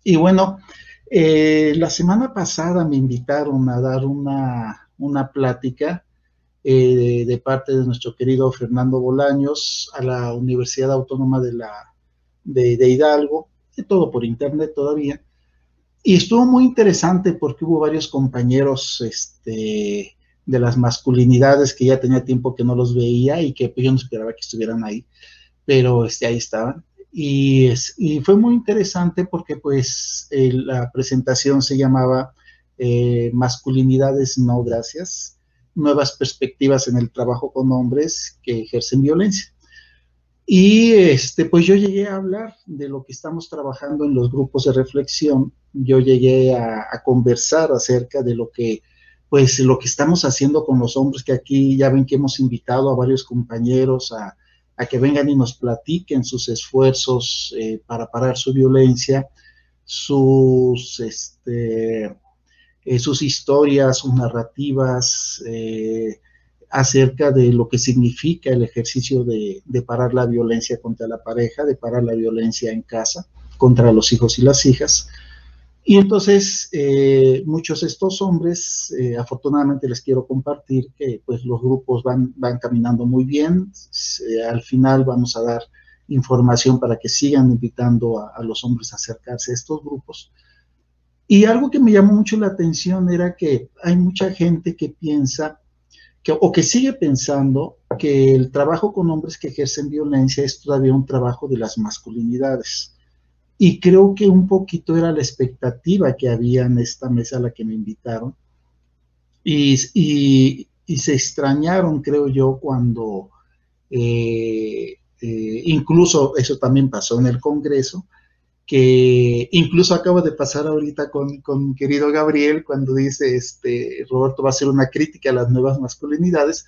Y bueno, la semana pasada me invitaron a dar una plática de parte de nuestro querido Fernando Bolaños a la Universidad Autónoma de Hidalgo, todo por internet todavía. Y estuvo muy interesante porque hubo varios compañeros de las masculinidades que ya tenía tiempo que no los veía y que pues, yo no esperaba que estuvieran ahí, pero ahí estaban. Y fue muy interesante porque pues la presentación se llamaba Masculinidades no gracias, nuevas perspectivas en el trabajo con hombres que ejercen violencia. Y pues yo llegué a hablar de lo que estamos trabajando en los grupos de reflexión, yo llegué a conversar acerca de pues lo que estamos haciendo con los hombres, que aquí ya ven que hemos invitado a varios compañeros a que vengan y nos platiquen sus esfuerzos para parar su violencia, sus, sus historias, sus narrativas, acerca de lo que significa el ejercicio de parar la violencia contra la pareja, de parar la violencia en casa contra los hijos y las hijas. Y entonces muchos de estos hombres, afortunadamente les quiero compartir que pues los grupos van caminando muy bien. Al final vamos a dar información para que sigan invitando a los hombres a acercarse a estos grupos. Y algo que me llamó mucho la atención era que hay mucha gente que piensa o que sigue pensando que el trabajo con hombres que ejercen violencia es todavía un trabajo de las masculinidades. Y creo que un poquito era la expectativa que había en esta mesa a la que me invitaron. Y se extrañaron, creo yo, cuando incluso eso también pasó en el Congreso, que incluso acabo de pasar ahorita con mi querido Gabriel, cuando dice, Roberto va a hacer una crítica a las nuevas masculinidades,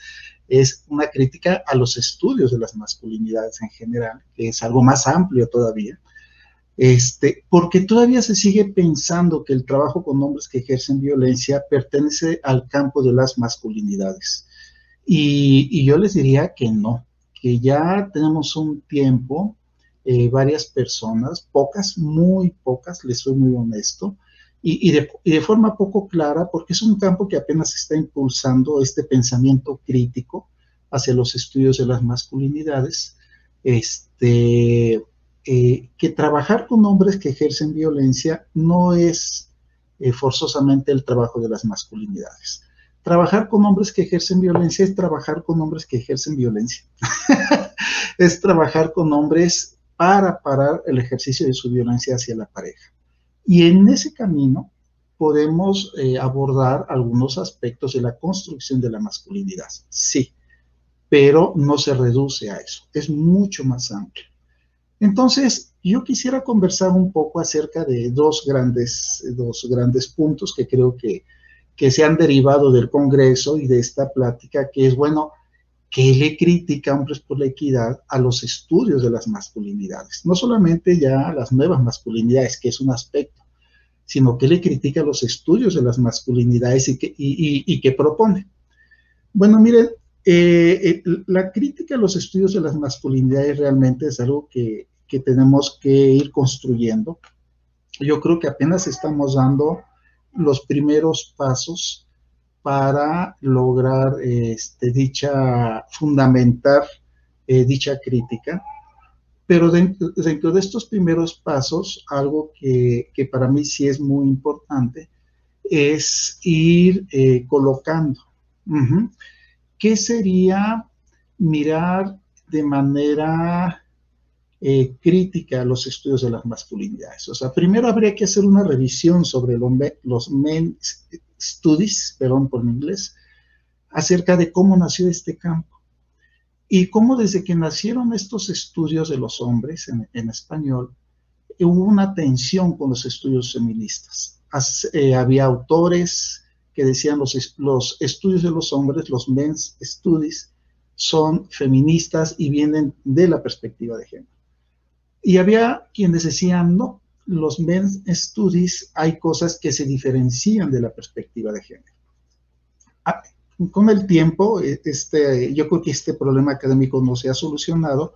es una crítica a los estudios de las masculinidades en general, que es algo más amplio todavía, porque todavía se sigue pensando que el trabajo con hombres que ejercen violencia pertenece al campo de las masculinidades. Y yo les diría que no, que ya tenemos un tiempo, varias personas, pocas, muy pocas, les soy muy honesto, y de forma poco clara, porque es un campo que apenas está impulsando este pensamiento crítico hacia los estudios de las masculinidades, que trabajar con hombres que ejercen violencia no es forzosamente el trabajo de las masculinidades. Trabajar con hombres que ejercen violencia es trabajar con hombres que ejercen violencia. Es trabajar con hombres para parar el ejercicio de su violencia hacia la pareja. Y en ese camino podemos abordar algunos aspectos de la construcción de la masculinidad, sí, pero no se reduce a eso, es mucho más amplio. Entonces, yo quisiera conversar un poco acerca de dos grandes puntos que creo que se han derivado del Congreso y de esta plática, que es, bueno, que le critica Hombres por la Equidad a los estudios de las masculinidades. No solamente ya a las nuevas masculinidades, que es un aspecto, sino que le critica a los estudios de las masculinidades y que propone. Bueno, miren, la crítica a los estudios de las masculinidades realmente es algo que tenemos que ir construyendo. Yo creo que apenas estamos dando los primeros pasos para lograr fundamentar dicha crítica. Pero dentro de estos primeros pasos, algo que para mí sí es muy importante es ir colocando. ¿Qué sería mirar de manera crítica a los estudios de las masculinidades? O sea, primero habría que hacer una revisión sobre los men studies, perdón por mi inglés, acerca de cómo nació este campo y cómo desde que nacieron estos estudios de los hombres en español, hubo una tensión con los estudios feministas. Había autores que decían los estudios de los hombres, los men's studies, son feministas y vienen de la perspectiva de género. Y había quienes decían, no, los men's studies hay cosas que se diferencian de la perspectiva de género. Con el tiempo, yo creo que este problema académico no se ha solucionado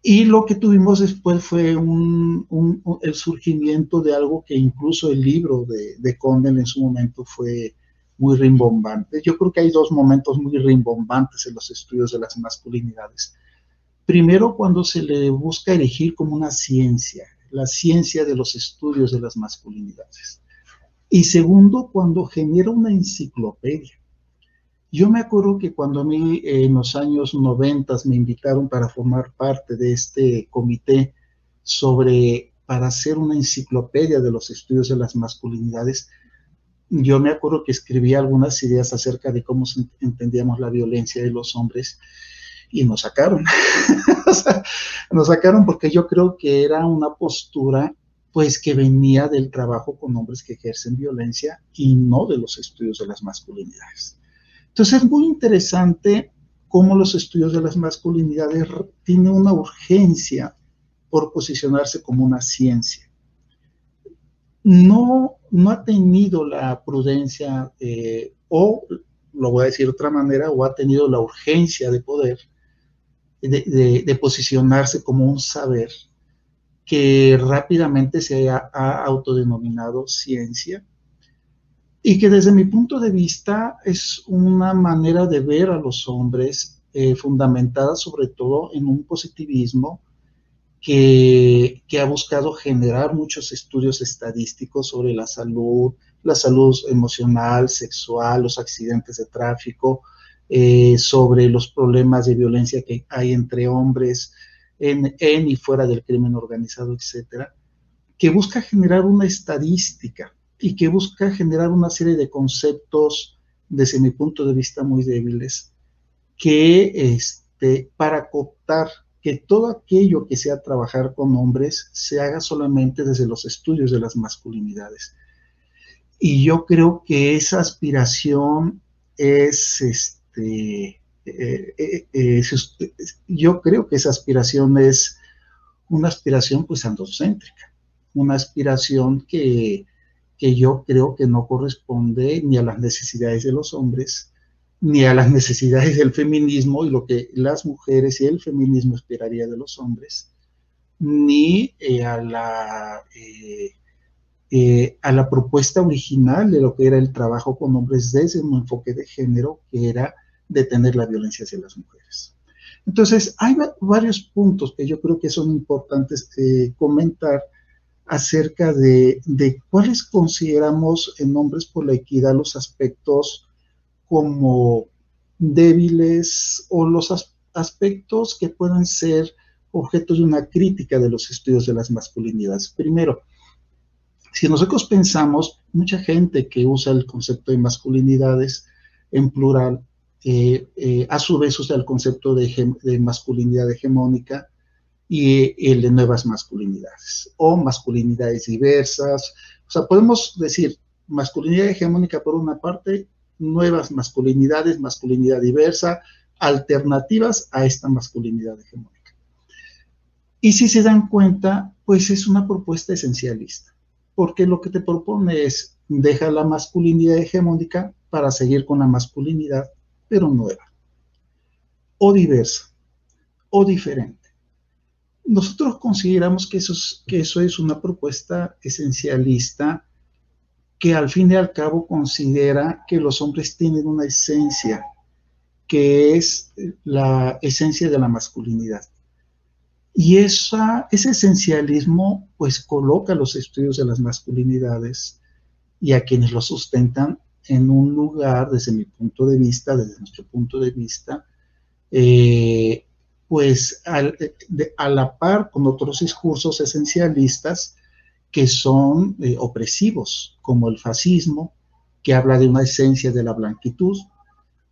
Y lo que tuvimos después fue el surgimiento de algo que incluso el libro de Condell en su momento fue muy rimbombante. Yo creo que hay dos momentos muy rimbombantes en los estudios de las masculinidades. Primero, cuando se le busca erigir como una ciencia, la ciencia de los estudios de las masculinidades. Y segundo, cuando genera una enciclopedia. Yo me acuerdo que cuando a mí en los años 90 me invitaron para formar parte de este comité para hacer una enciclopedia de los estudios de las masculinidades, yo me acuerdo que escribí algunas ideas acerca de cómo entendíamos la violencia de los hombres y nos sacaron. O sea, nos sacaron porque yo creo que era una postura pues que venía del trabajo con hombres que ejercen violencia y no de los estudios de las masculinidades. Entonces es muy interesante cómo los estudios de las masculinidades tienen una urgencia por posicionarse como una ciencia. No ha tenido la prudencia, o lo voy a decir de otra manera, o ha tenido la urgencia de poder de posicionarse como un saber que rápidamente se ha autodenominado ciencia y que desde mi punto de vista es una manera de ver a los hombres fundamentada sobre todo en un positivismo que ha buscado generar muchos estudios estadísticos sobre la salud emocional, sexual, los accidentes de tráfico, sobre los problemas de violencia que hay entre hombres en y fuera del crimen organizado, etcétera, que busca generar una estadística y que busca generar una serie de conceptos, desde mi punto de vista, muy débiles, que para cooptar que todo aquello que sea trabajar con hombres se haga solamente desde los estudios de las masculinidades. Y yo creo que esa aspiración yo creo que esa aspiración es una aspiración pues androcéntrica, una aspiración que yo creo que no corresponde ni a las necesidades de los hombres, ni a las necesidades del feminismo y lo que las mujeres y el feminismo esperaría de los hombres, ni a la propuesta original de lo que era el trabajo con hombres desde un enfoque de género, que era detener la violencia hacia las mujeres. Entonces, hay varios puntos que yo creo que son importantes comentar acerca de cuáles consideramos en Hombres por la Equidad los aspectos como débiles o los aspectos que pueden ser objetos de una crítica de los estudios de las masculinidades. Primero, si nosotros pensamos, mucha gente que usa el concepto de masculinidades en plural, a su vez usa el concepto de masculinidad hegemónica y el de nuevas masculinidades o masculinidades diversas. O sea, podemos decir masculinidad hegemónica por una parte, nuevas masculinidades, masculinidad diversa, alternativas a esta masculinidad hegemónica. Y si se dan cuenta, pues es una propuesta esencialista, porque lo que te propone es dejar la masculinidad hegemónica para seguir con la masculinidad, pero nueva, o diversa, o diferente. Nosotros consideramos que eso es una propuesta esencialista que al fin y al cabo considera que los hombres tienen una esencia, que es la esencia de la masculinidad. Y ese esencialismo pues coloca los estudios de las masculinidades y a quienes lo sustentan en un lugar, desde mi punto de vista, desde nuestro punto de vista, pues a la par con otros discursos esencialistas que son opresivos, como el fascismo, que habla de una esencia de la blanquitud,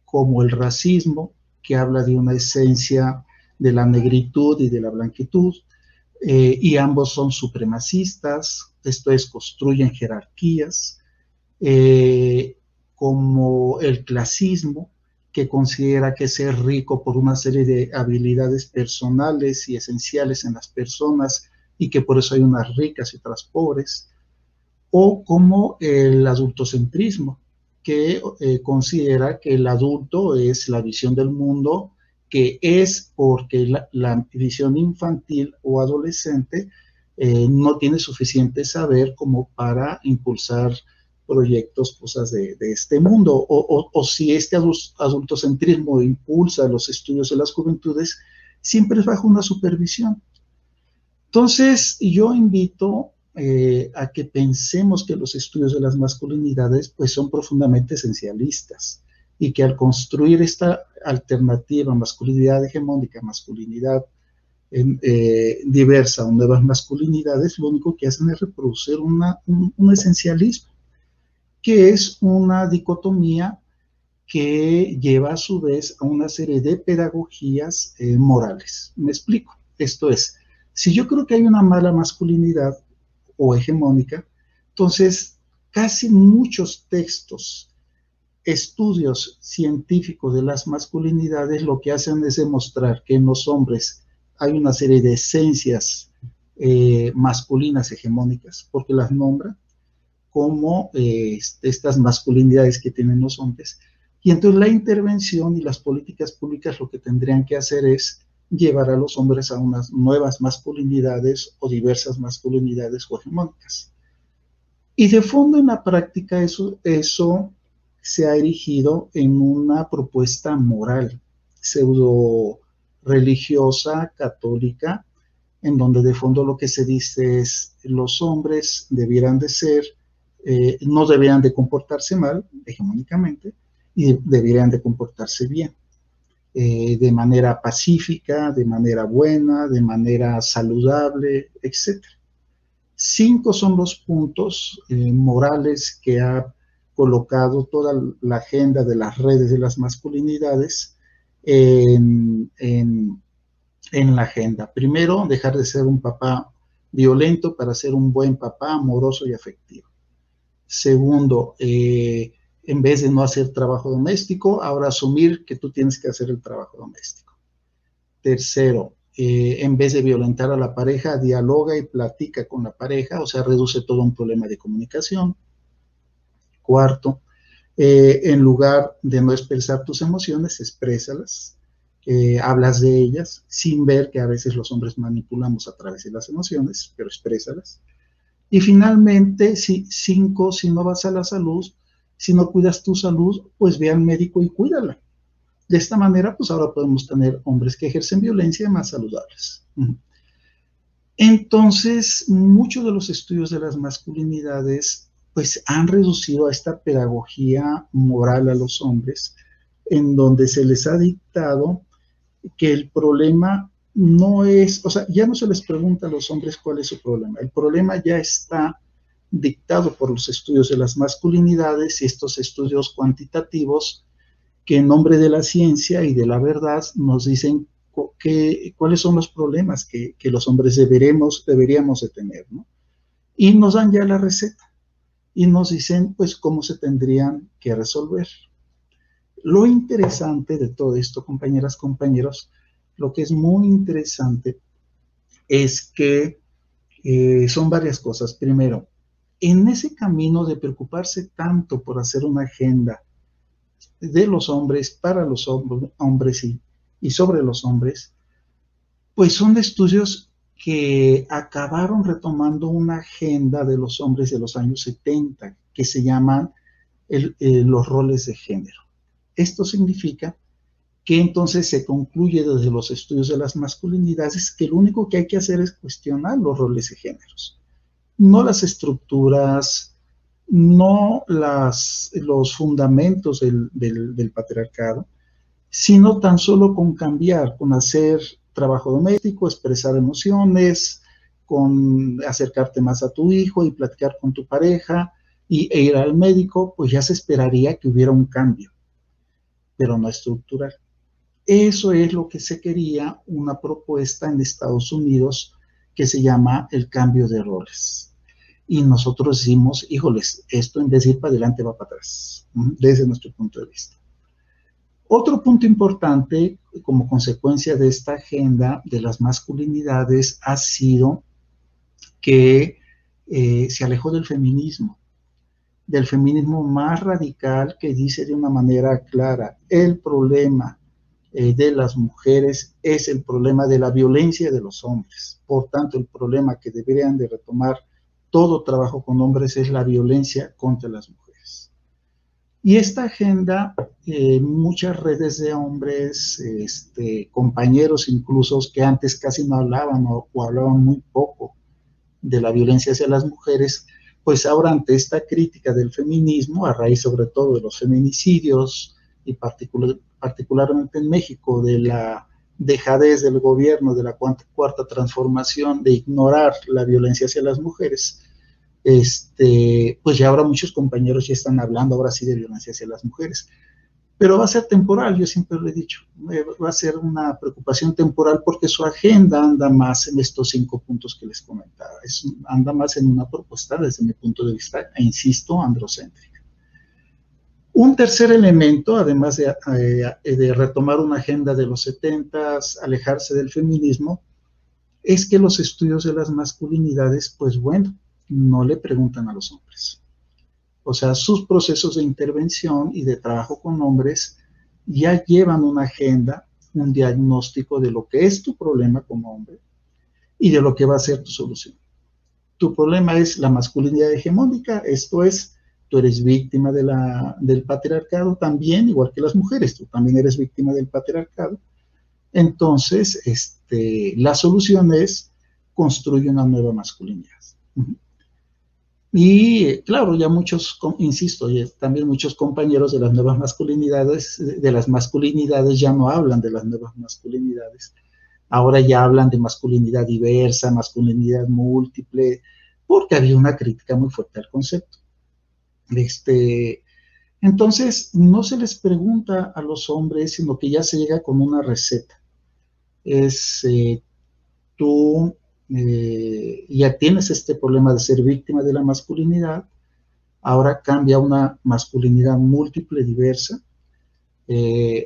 como el racismo, que habla de una esencia de la negritud y de la blanquitud, y ambos son supremacistas, esto es, construyen jerarquías, como el clasismo, que considera que ser rico por una serie de habilidades personales y esenciales en las personas y que por eso hay unas ricas y otras pobres, o como el adultocentrismo, que considera que el adulto es la visión del mundo que es porque la visión infantil o adolescente no tiene suficiente saber como para impulsar proyectos, cosas de este mundo, o si este adultocentrismo impulsa los estudios de las juventudes, siempre es bajo una supervisión. Entonces, yo invito a que pensemos que los estudios de las masculinidades pues son profundamente esencialistas y que al construir esta alternativa, masculinidad hegemónica, masculinidad diversa o nuevas masculinidades, lo único que hacen es reproducir un esencialismo, que es una dicotomía que lleva a su vez a una serie de pedagogías morales. Me explico. Esto es, si yo creo que hay una mala masculinidad o hegemónica, entonces casi muchos textos, estudios científicos de las masculinidades lo que hacen es demostrar que en los hombres hay una serie de esencias masculinas hegemónicas, porque las nombran como estas masculinidades que tienen los hombres. Y entonces la intervención y las políticas públicas lo que tendrían que hacer es llevar a los hombres a unas nuevas masculinidades o diversas masculinidades o hegemónicas. Y de fondo en la práctica eso se ha erigido en una propuesta moral, pseudo religiosa, católica, en donde de fondo lo que se dice es los hombres debieran de ser, no deberían de comportarse mal, hegemónicamente, y deberían de comportarse bien, de manera pacífica, de manera buena, de manera saludable, etc. 5 son los puntos morales que ha colocado toda la agenda de las redes de las masculinidades en la agenda. Primero, dejar de ser un papá violento para ser un buen papá, amoroso y afectivo. Segundo, en vez de no hacer trabajo doméstico, ahora asumir que tú tienes que hacer el trabajo doméstico. Tercero, en vez de violentar a la pareja, dialoga y platica con la pareja, o sea, reduce todo un problema de comunicación. Cuarto, en lugar de no expresar tus emociones, exprésalas, hablas de ellas, sin ver que a veces los hombres manipulamos a través de las emociones, pero exprésalas. Y finalmente, 5, si no vas a la salud, si no cuidas tu salud, pues ve al médico y cuídala. De esta manera, pues ahora podemos tener hombres que ejercen violencia más saludables. Entonces, muchos de los estudios de las masculinidades, pues han reducido a esta pedagogía moral a los hombres, en donde se les ha dictado que el problema no es, o sea, ya no se les pregunta a los hombres cuál es su problema. El problema ya está dictado por los estudios de las masculinidades y estos estudios cuantitativos que en nombre de la ciencia y de la verdad nos dicen cuáles son los problemas que los hombres deberíamos de tener, ¿no? Y nos dan ya la receta y nos dicen, pues, cómo se tendrían que resolver. Lo interesante de todo esto, compañeras, compañeros, lo que es muy interesante es que son varias cosas. Primero, en ese camino de preocuparse tanto por hacer una agenda de los hombres, para los hombres y sobre los hombres, pues son estudios que acabaron retomando una agenda de los hombres de los años 70, que se llaman los roles de género. Esto significa que entonces se concluye desde los estudios de las masculinidades que lo único que hay que hacer es cuestionar los roles de géneros, no las estructuras, no los fundamentos del patriarcado, sino tan solo con cambiar, con hacer trabajo doméstico, expresar emociones, con acercarte más a tu hijo y platicar con tu pareja e ir al médico, pues ya se esperaría que hubiera un cambio, pero no estructural. Eso es lo que se quería, una propuesta en Estados Unidos que se llama el cambio de roles. Y nosotros decimos, híjoles, esto en vez de ir para adelante va para atrás, desde nuestro punto de vista. Otro punto importante como consecuencia de esta agenda de las masculinidades ha sido que se alejó del feminismo más radical, que dice de una manera clara, el problema de las mujeres es el problema de la violencia de los hombres. Por tanto, el problema que deberían de retomar todo trabajo con hombres es la violencia contra las mujeres. Y esta agenda, muchas redes de hombres, compañeros incluso que antes casi no hablaban o hablaban muy poco de la violencia hacia las mujeres, pues ahora ante esta crítica del feminismo, a raíz sobre todo de los feminicidios y particularmente en México, de la dejadez del gobierno, de la cuarta transformación, de ignorar la violencia hacia las mujeres, pues ya ahora muchos compañeros ya están hablando ahora sí de violencia hacia las mujeres. Pero va a ser temporal, yo siempre lo he dicho, va a ser una preocupación temporal porque su agenda anda más en estos 5 puntos que les comentaba, anda más en una propuesta desde mi punto de vista, e insisto, androcéntrica. Un tercer elemento, además de retomar una agenda de los 70s, alejarse del feminismo, es que los estudios de las masculinidades, pues bueno, no le preguntan a los hombres. O sea, sus procesos de intervención y de trabajo con hombres ya llevan una agenda, un diagnóstico de lo que es tu problema como hombre y de lo que va a ser tu solución. Tu problema es la masculinidad hegemónica, esto es, tú eres víctima del patriarcado también, igual que las mujeres, tú también eres víctima del patriarcado. Entonces, la solución es construir una nueva masculinidad. Y claro, ya muchos, insisto, también muchos compañeros de las nuevas masculinidades, ya no hablan de las nuevas masculinidades. Ahora ya hablan de masculinidad diversa, masculinidad múltiple, porque había una crítica muy fuerte al concepto. Entonces, no se les pregunta a los hombres, sino que ya se llega con una receta. Tú ya tienes este problema de ser víctima de la masculinidad, ahora cambia a una masculinidad múltiple, diversa,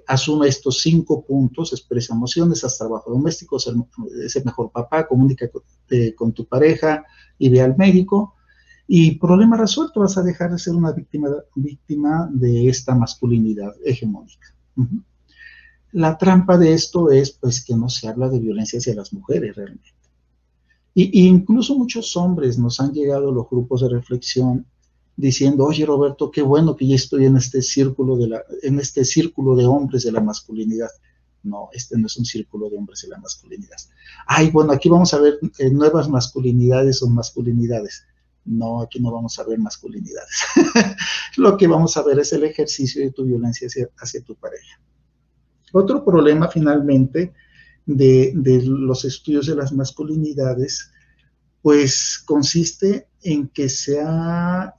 asuma estos 5 puntos, expresa emociones, haz trabajo doméstico, es el mejor papá, comunica con tu pareja y ve al médico, y problema resuelto, vas a dejar de ser una víctima de esta masculinidad hegemónica. La trampa de esto es pues que no se habla de violencia hacia las mujeres realmente. Y incluso muchos hombres nos han llegado a los grupos de reflexión diciendo, oye Roberto, qué bueno que ya estoy en este círculo de hombres de la masculinidad. No, no es un círculo de hombres de la masculinidad. Ay, bueno, aquí vamos a ver nuevas masculinidades o masculinidades. No, aquí no vamos a ver masculinidades. Lo que vamos a ver es el ejercicio de tu violencia hacia tu pareja. Otro problema finalmente de los estudios de las masculinidades, pues consiste en que se ha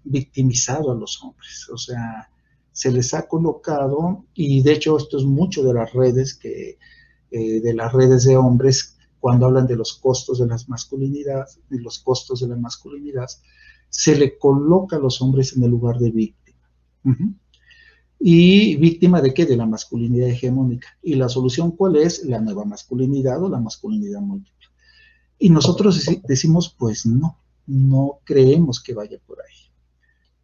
victimizado a los hombres, o sea, se les ha colocado, y de hecho esto es mucho de las redes de hombres, cuando hablan de los costos de las masculinidades, se le coloca a los hombres en el lugar de víctima. ¿Y víctima de qué? De la masculinidad hegemónica. ¿Y la solución cuál es? La nueva masculinidad o la masculinidad múltiple. Y nosotros decimos, pues no creemos que vaya por ahí.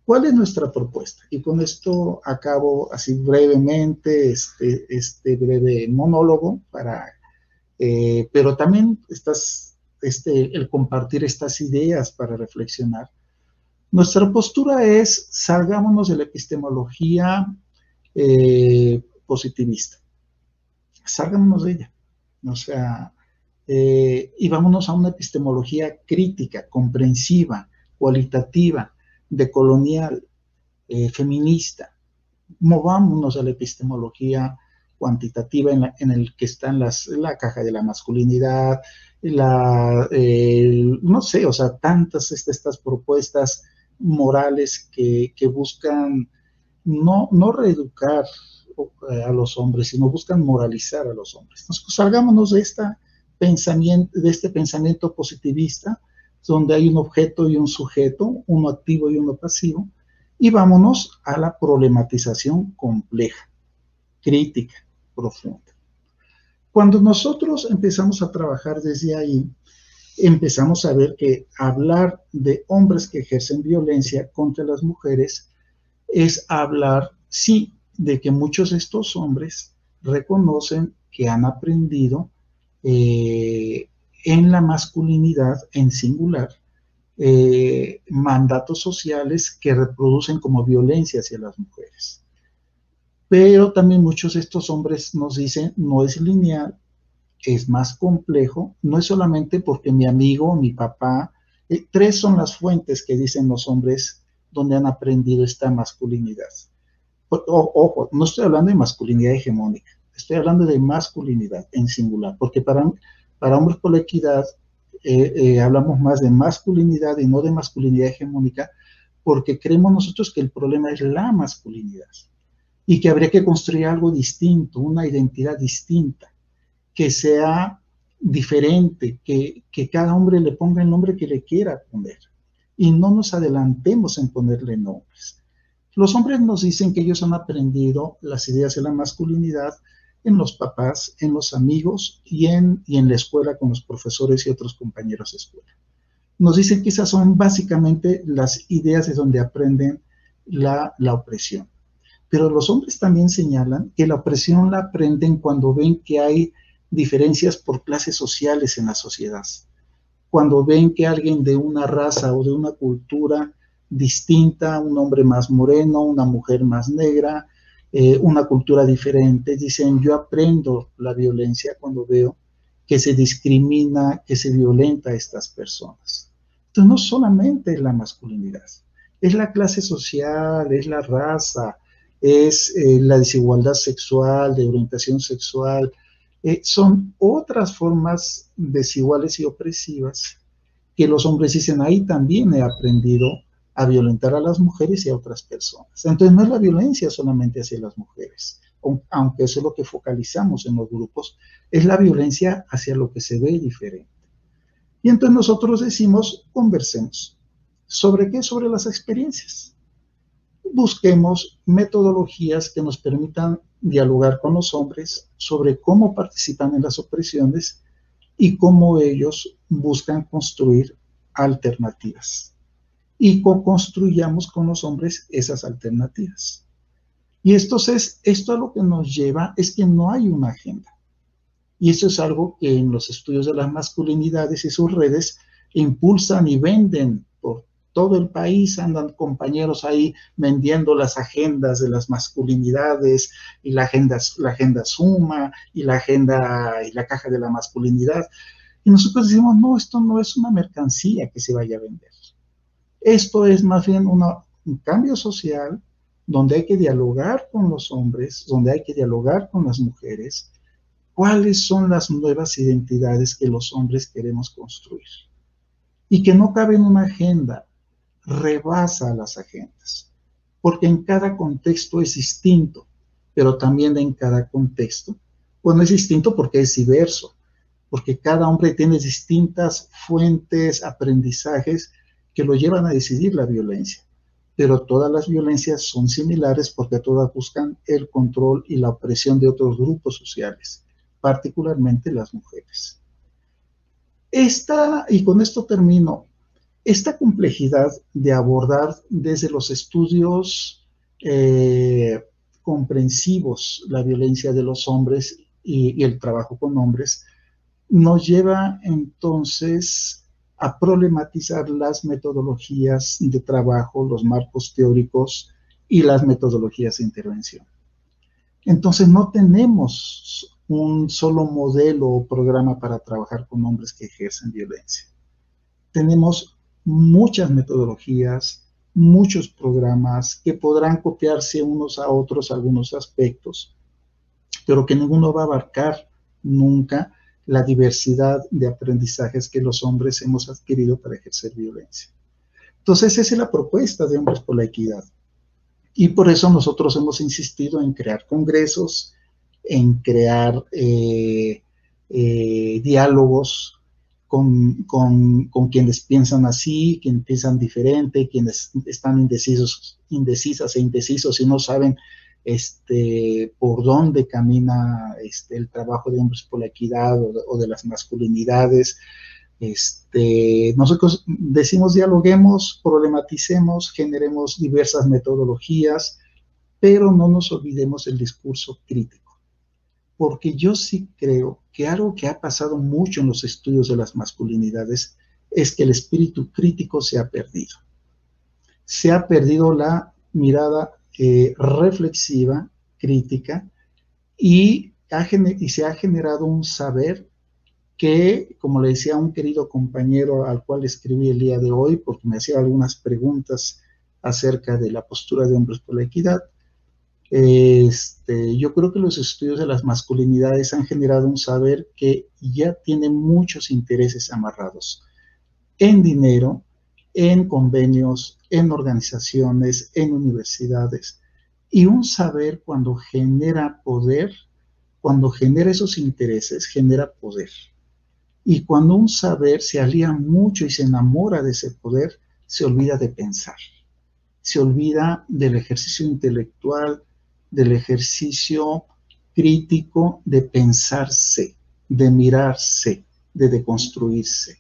¿Cuál es nuestra propuesta? Y con esto acabo así brevemente este breve monólogo, pero también el compartir estas ideas para reflexionar. Nuestra postura es, salgámonos de la epistemología positivista. Salgámonos de ella. O sea, y vámonos a una epistemología crítica, comprensiva, cualitativa, decolonial, feminista. Movámonos a la epistemología cuantitativa en el que están la caja de la masculinidad, no sé, o sea, tantas estas propuestas morales que buscan no reeducar a los hombres, sino buscan moralizar a los hombres. Entonces, salgámonos de este pensamiento positivista, donde hay un objeto y un sujeto, uno activo y uno pasivo, y vámonos a la problematización compleja, crítica, profunda. Cuando nosotros empezamos a trabajar desde ahí, empezamos a ver que hablar de hombres que ejercen violencia contra las mujeres es hablar, sí, de que muchos de estos hombres reconocen que han aprendido en la masculinidad en singular mandatos sociales que reproducen como violencia hacia las mujeres. Pero también muchos de estos hombres nos dicen, no es lineal, es más complejo, no es solamente porque mi amigo, mi papá, tres son las fuentes que dicen los hombres donde han aprendido esta masculinidad. Ojo, no estoy hablando de masculinidad hegemónica, estoy hablando de masculinidad en singular, porque para Hombres por la Equidad hablamos más de masculinidad y no de masculinidad hegemónica, porque creemos nosotros que el problema es la masculinidad y que habría que construir algo distinto, una identidad distinta, que sea diferente, que cada hombre le ponga el nombre que le quiera poner y no nos adelantemos en ponerle nombres. Los hombres nos dicen que ellos han aprendido las ideas de la masculinidad en los papás, en los amigos y en la escuela con los profesores y otros compañeros de escuela. Nos dicen que esas son básicamente las ideas de donde aprenden la opresión. Pero los hombres también señalan que la opresión la aprenden cuando ven que hay diferencias por clases sociales en la sociedad. Cuando ven que alguien de una raza o de una cultura distinta, un hombre más moreno, una mujer más negra, una cultura diferente, dicen, yo aprendo la violencia cuando veo que se discrimina, que se violenta a estas personas. Entonces no solamente es la masculinidad, es la clase social, es la raza, es la desigualdad sexual, de orientación sexual, son otras formas desiguales y opresivas que los hombres dicen, ahí también he aprendido a violentar a las mujeres y a otras personas. Entonces no es la violencia solamente hacia las mujeres, aunque eso es lo que focalizamos en los grupos, es la violencia hacia lo que se ve diferente. Y entonces nosotros decimos, conversemos. ¿Sobre qué? Sobre las experiencias. Busquemos metodologías que nos permitan dialogar con los hombres sobre cómo participan en las opresiones y cómo ellos buscan construir alternativas. Y co-construyamos con los hombres esas alternativas. Y esto a lo que nos lleva es que no hay una agenda. Y eso es algo que en los estudios de las masculinidades y sus redes impulsan y venden por todo el país, andan compañeros ahí vendiendo las agendas de las masculinidades y la agenda Suma y la agenda y la caja de la masculinidad. Y nosotros decimos, no, esto no es una mercancía que se vaya a vender. Esto es más bien un cambio social donde hay que dialogar con los hombres, donde hay que dialogar con las mujeres, cuáles son las nuevas identidades que los hombres queremos construir. Y que no cabe en una agenda, rebasa las agendas, porque en cada contexto es distinto, pero también en cada contexto, bueno, es distinto porque es diverso, porque cada hombre tiene distintas fuentes, aprendizajes que lo llevan a decidir la violencia, pero todas las violencias son similares porque todas buscan el control y la opresión de otros grupos sociales, particularmente las mujeres. Y con esto termino, esta complejidad de abordar desde los estudios comprensivos la violencia de los hombres y el trabajo con hombres, nos lleva entonces a problematizar las metodologías de trabajo, los marcos teóricos y las metodologías de intervención. Entonces no tenemos un solo modelo o programa para trabajar con hombres que ejercen violencia. Tenemos muchas metodologías, muchos programas que podrán copiarse unos a otros algunos aspectos, pero que ninguno va a abarcar nunca la diversidad de aprendizajes que los hombres hemos adquirido para ejercer violencia. Entonces, esa es la propuesta de Hombres por la Equidad. Y por eso nosotros hemos insistido en crear congresos, en crear diálogos con quienes piensan así, quienes piensan diferente, quienes están indecisas e indecisos y no saben por dónde camina el trabajo de Hombres por la Equidad o de las masculinidades. Nosotros decimos dialoguemos, problematicemos, generemos diversas metodologías, pero no nos olvidemos el discurso crítico. porque yo sí creo que algo que ha pasado mucho en los estudios de las masculinidades es que el espíritu crítico se ha perdido. Se ha perdido la mirada reflexiva, crítica, y se ha generado un saber que, como le decía a un querido compañero al cual escribí el día de hoy, porque me hacía algunas preguntas acerca de la postura de Hombres por la Equidad, yo creo que los estudios de las masculinidades han generado un saber que ya tiene muchos intereses amarrados en dinero, en convenios, en organizaciones, en universidades. Y un saber cuando genera poder, cuando genera esos intereses, genera poder. Y cuando un saber se alía mucho y se enamora de ese poder, se olvida de pensar, se olvida del ejercicio intelectual, del ejercicio crítico de pensarse, de mirarse, de deconstruirse.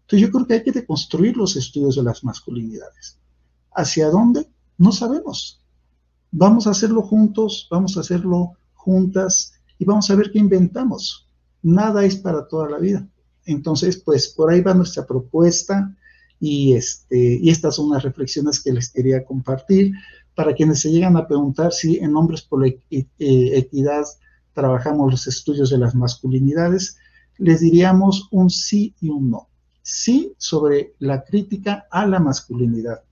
Entonces yo creo que hay que deconstruir los estudios de las masculinidades. ¿Hacia dónde? No sabemos. Vamos a hacerlo juntos, vamos a hacerlo juntas y vamos a ver qué inventamos. Nada es para toda la vida. Entonces, pues por ahí va nuestra propuesta y estas son las reflexiones que les quería compartir. Para quienes se llegan a preguntar si en Hombres por la Equidad trabajamos los estudios de las masculinidades, les diríamos un sí y un no. Sí sobre la crítica a la masculinidad,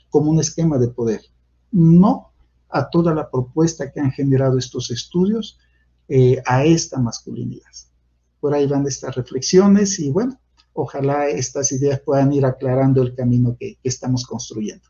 como un esquema de poder. No a toda la propuesta que han generado estos estudios a esta masculinidad. Por ahí van estas reflexiones y bueno, ojalá estas ideas puedan ir aclarando el camino que estamos construyendo.